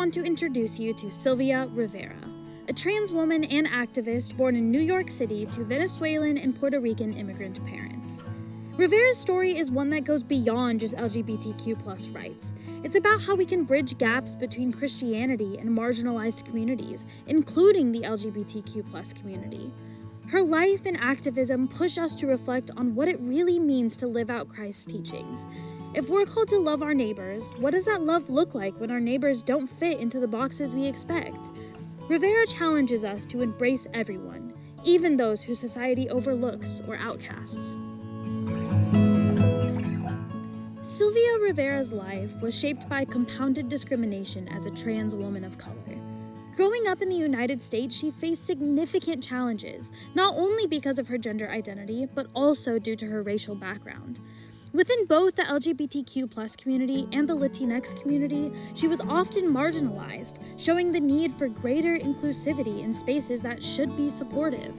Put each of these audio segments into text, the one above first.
want to introduce you to Sylvia Rivera, a trans woman and activist born in New York City to Venezuelan and Puerto Rican immigrant parents. Rivera's story is one that goes beyond just LGBTQ+ rights. It's about how we can bridge gaps between Christianity and marginalized communities, including the LGBTQ+ community. Her life and activism push us to reflect on what it really means to live out Christ's teachings. If we're called to love our neighbors, what does that love look like when our neighbors don't fit into the boxes we expect? Rivera challenges us to embrace everyone, even those who society overlooks or outcasts. Sylvia Rivera's life was shaped by compounded discrimination as a trans woman of color. Growing up in the United States, she faced significant challenges, not only because of her gender identity, but also due to her racial background. Within both the LGBTQ+ community and the Latinx community, she was often marginalized, showing the need for greater inclusivity in spaces that should be supportive.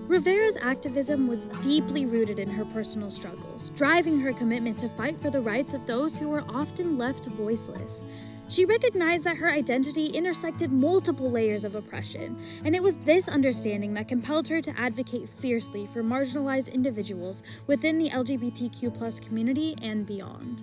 Rivera's activism was deeply rooted in her personal struggles, driving her commitment to fight for the rights of those who were often left voiceless. She recognized that her identity intersected multiple layers of oppression, and it was this understanding that compelled her to advocate fiercely for marginalized individuals within the LGBTQ+ community and beyond.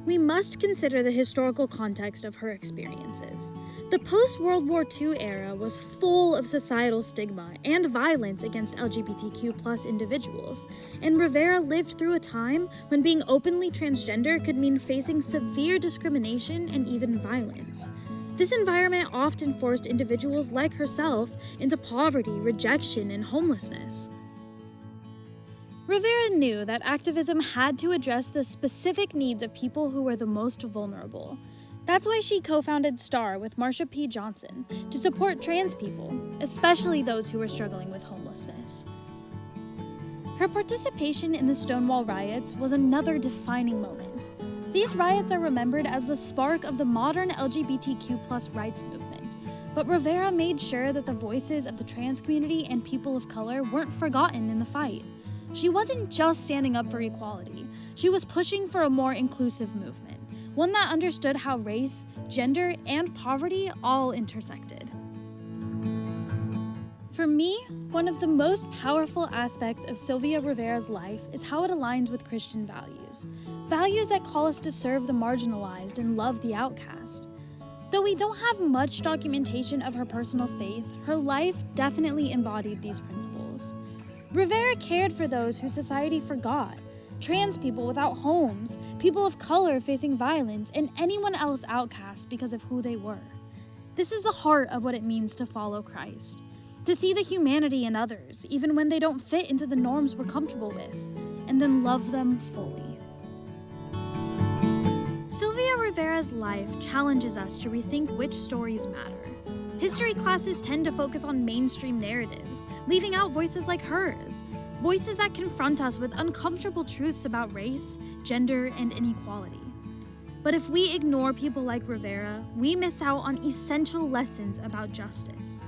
We must consider the historical context of her experiences. The post-World War II era was full of societal stigma and violence against LGBTQ+ individuals, and Rivera lived through a time when being openly transgender could mean facing severe discrimination and even violence. This environment often forced individuals like herself into poverty, rejection, and homelessness. Rivera knew that activism had to address the specific needs of people who were the most vulnerable. That's why she co-founded STAR with Marsha P. Johnson to support trans people, especially those who were struggling with homelessness. Her participation in the Stonewall riots was another defining moment. These riots are remembered as the spark of the modern LGBTQ+ rights movement, but Rivera made sure that the voices of the trans community and people of color weren't forgotten in the fight. She wasn't just standing up for equality, she was pushing for a more inclusive movement, one that understood how race, gender, and poverty all intersected. For me, one of the most powerful aspects of Sylvia Rivera's life is how it aligns with Christian values. Values that call us to serve the marginalized and love the outcast. Though we don't have much documentation of her personal faith, her life definitely embodied these principles. Rivera cared for those who society forgot. Trans people without homes, people of color facing violence, and anyone else outcast because of who they were. This is the heart of what it means to follow Christ. To see the humanity in others, even when they don't fit into the norms we're comfortable with, and then love them fully. Sylvia Rivera's life challenges us to rethink which stories matter. History classes tend to focus on mainstream narratives, leaving out voices like hers. Voices that confront us with uncomfortable truths about race, gender, and inequality. But if we ignore people like Rivera, we miss out on essential lessons about justice.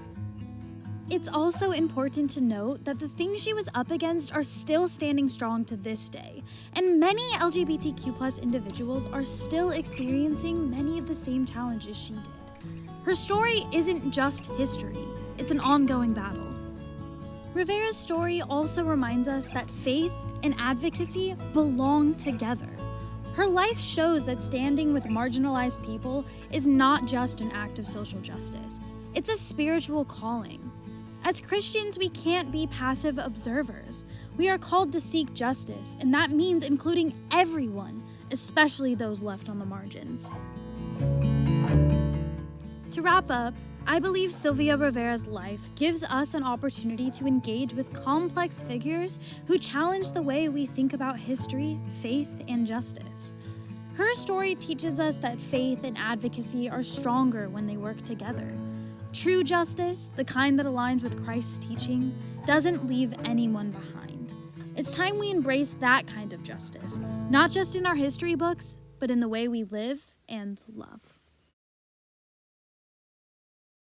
It's also important to note that the things she was up against are still standing strong to this day, and many LGBTQ+ individuals are still experiencing many of the same challenges she did. Her story isn't just history, it's an ongoing battle. Rivera's story also reminds us that faith and advocacy belong together. Her life shows that standing with marginalized people is not just an act of social justice, it's a spiritual calling. As Christians, we can't be passive observers. We are called to seek justice, and that means including everyone, especially those left on the margins. To wrap up, I believe Sylvia Rivera's life gives us an opportunity to engage with complex figures who challenge the way we think about history, faith, and justice. Her story teaches us that faith and advocacy are stronger when they work together. True justice, the kind that aligns with Christ's teaching, doesn't leave anyone behind. It's time we embrace that kind of justice, not just in our history books, but in the way we live and love.